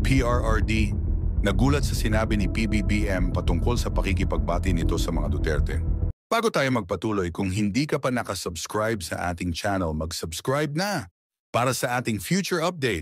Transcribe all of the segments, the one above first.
PRRD, nagulat sa sinabi ni PBBM patungkol sa pakikipagbati nito sa mga Duterte. Bago tayo magpatuloy, kung hindi ka pa nakasubscribe sa ating channel, mag-subscribe na para sa ating future update.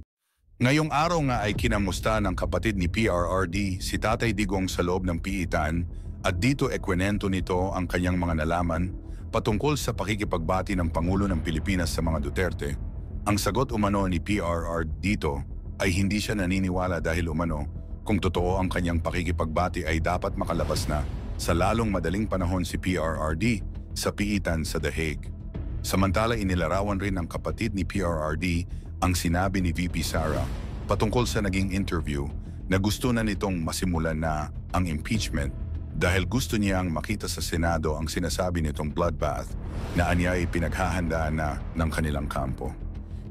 Ngayong araw nga ay kinamusta ng kapatid ni PRRD si Tatay Digong sa loob ng piitan at dito ekwenento nito ang kanyang mga nalaman patungkol sa pakikipagbati ng Pangulo ng Pilipinas sa mga Duterte. Ang sagot umano ni PRRD dito ay hindi siya naniniwala dahil umano kung totoo ang kanyang pakikipagbati ay dapat makalabas na sa lalong madaling panahon si PRRD sa piitan sa The Hague. Samantala inilarawan rin ng kapatid ni PRRD ang sinabi ni VP Sara patungkol sa naging interview na gusto na nitong masimulan na ang impeachment dahil gusto niyang makita sa Senado ang sinasabi nitong bloodbath na anya ay pinaghahandaan na ng kanilang kampo.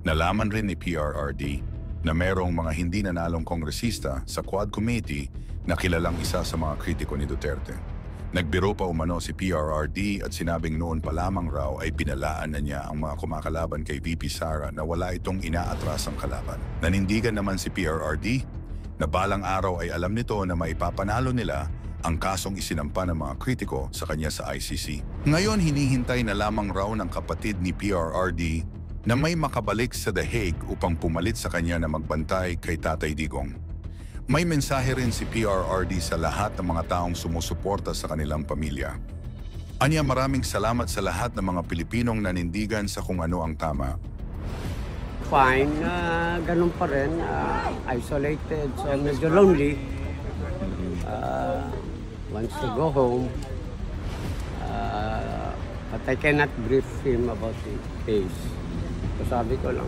Nalaman rin ni PRRD na merong mga hindi nanalong kongresista sa Quad Committee na kilalang isa sa mga kritiko ni Duterte. Nagbiro pa umano si PRRD at sinabing noon pa lamang raw ay pinalaan na niya ang mga kumakalaban kay VP Sara na wala itong inaatrasang kalaban. Nanindigan naman si PRRD na balang araw ay alam nito na maipapanalo nila ang kasong isinampa ng mga kritiko sa kanya sa ICC. Ngayon hinihintay na lamang raw ng kapatid ni PRRD na may makabalik sa The Hague upang pumalit sa kanya na magbantay kay Tatay Digong. May mensahe rin si PRRD sa lahat ng mga taong sumusuporta sa kanilang pamilya. Anya maraming salamat sa lahat ng mga Pilipinong nanindigan sa kung ano ang tama. Fine, ganun pa rin, isolated, so medyo lonely. Wants to go home, but I cannot brief him about the case. So sabi ko lang,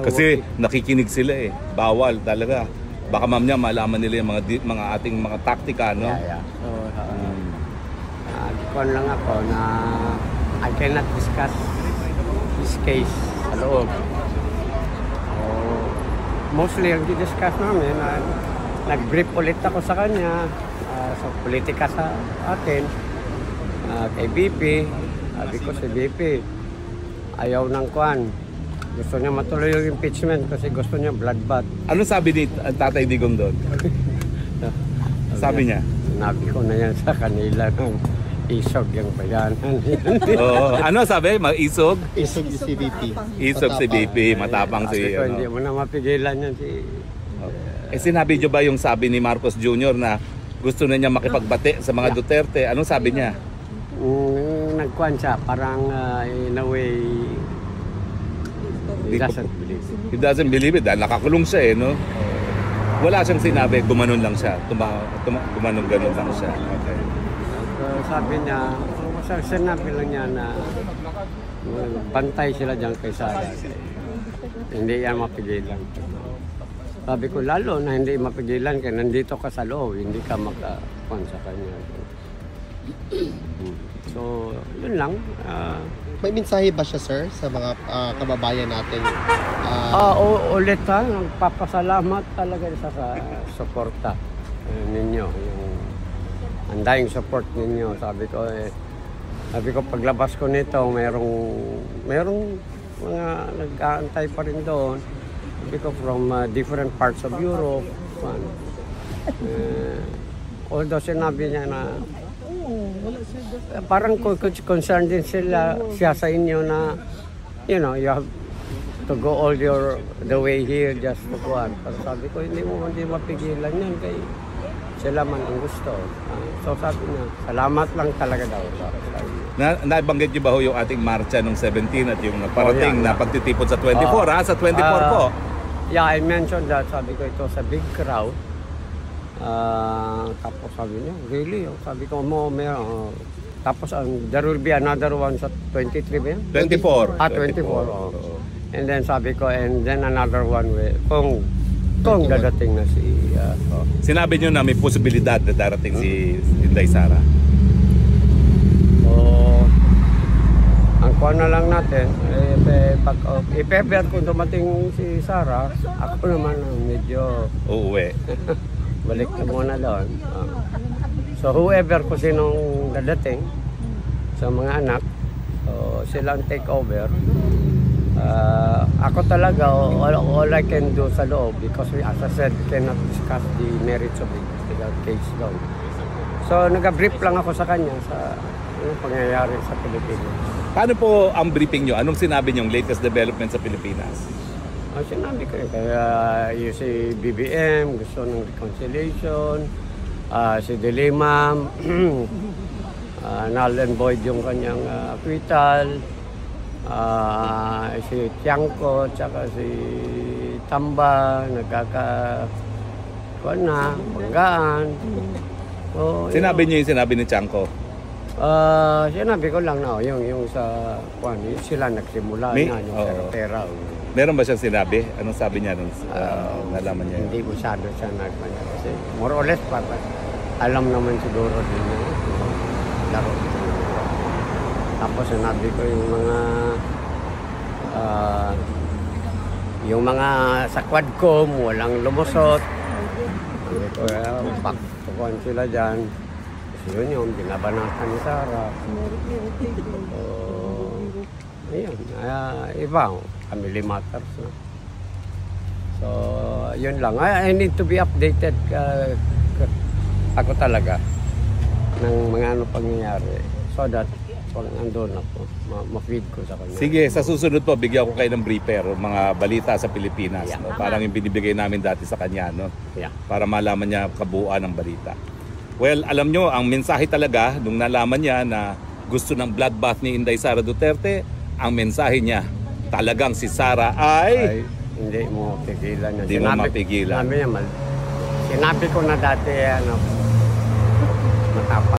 kasi nakikinig sila eh, bawal talaga. Baka mamaya malaman nila yung mga ating mga taktika, no? Yeah. So, kon lang ako na I cannot discuss this case sa loob. So, mostly ang di-discuss namin, nag-brief ulit ako sa kanya sa politika sa atin, kay BP. Sabi ko si BP, ayaw ng kwan. Gusto niya matuloy yung impeachment kasi gusto niya bloodbath. Ano sabi ni Tatay Digong doon? Sabi niya? Sinabi ko na yan sa kanila ng isog yung bayanan. Ano sabi? Isog? Isog si BP. Isog si BP, matapang si... Ko, hindi mo na mapigilan yan si... sinabi niyo ba yung sabi ni Marcos Jr. na gusto na niya makipagbati sa mga Duterte? Anong sabi niya? Nagkuhan siya, parang in a way... He doesn't believe it dahil nakakulong siya eh, no? Wala siyang sinabi, gumanon lang siya. Gumanon-ganon lang siya. Okay. So, sabi niya, sinabi lang niya na bantay sila dyan kay Sara. Hindi yan mapigilan. Sabi ko, lalo na hindi mapigilan kaya nandito ka sa loob, hindi ka makakuhan sa kanya. So, yun lang. May mensahe ba siya, sir, sa mga kababayan natin? Ulit ha, nagpapasalamat talaga sa suporta ninyo. Yung andayang support ninyo. Sabi ko paglabas ko nito, merong mga nag-aantay pa rin doon. Sabi ko from different parts of Europe. Although sinabi niya na parang concerned din siya sa inyo na you know, you have to go all the way here just to go on. Pero sabi ko, hindi mapigilan yan kay sila man ang gusto. So sabi niya, salamat lang talaga daw. Nabanggit niyo ba ho yung ating marcha nung 17 at yung naparating na pagtitipon sa 24 sa 24 po? Yeah, I mentioned that. Sabi ko ito sa big crowd. Tapos sabi niya, really? Sabi ko, meron. Tapos there will be another one sa 23 ba yan? 24. 24. And then sabi ko, and then another one kung dadating na si... Sinabi niyo na may posibilidad na darating si Inday Sara. So, ang kuha na lang natin, if ever kung dumating si Sara, ako naman medyo... Uuwi. Balik na muna doon. So whoever kung sinong dadating sa mga anak, so silang take over. Ako talaga, all I can do sa loob because as I said, cannot discuss the merits of the case doon. So nag-brief lang ako sa kanya sa pangyayari sa Pilipinas. Paano po ang briefing nyo? Anong sinabi nyo latest development sa Pilipinas? Sinabi ko kaya yung si BBM gusto ng reconciliation, si Dilimam, null and void yung kanyang acquittal, si Tiangco, tsaka si Tamba, banggaan. So, Sinabi niyo yung sinabi ni Tiangco? Sinabi ko lang na yung sa sila nagsimula May? na yung Oo. pera. Meron ba siyang sinabi? Anong sabi niya nung nalaman niya? Hindi masyado siya nagpanya kasi more or less alam naman siguro din yung laro. Tapos sinabi ko yung mga sa Quadcom walang lumusot. Sabi ko, paktukuhan sila dyan. Kasi yun yung binabanatan ni Sara. Ayun, iba, family matters na. So, yun lang. I need to be updated ako talaga ng mga pangyayari so that pag andun ako, ma-feed ko sa kanya. Sige, sa susunod po, bigyan ko kayo ng briefer, mga balita sa Pilipinas. Yeah. No? Parang yung binibigay namin dati sa kanya, no? Yeah. Para malaman niya kabuuan ng balita. Well, alam nyo, ang mensahe talaga, nung nalaman niya na gusto ng bloodbath ni Inday Sara Duterte, ang mensahe niya, talagang si Sara ay hindi mo mapigilan. Hindi mo mapigilan. Sinabi ko na dati,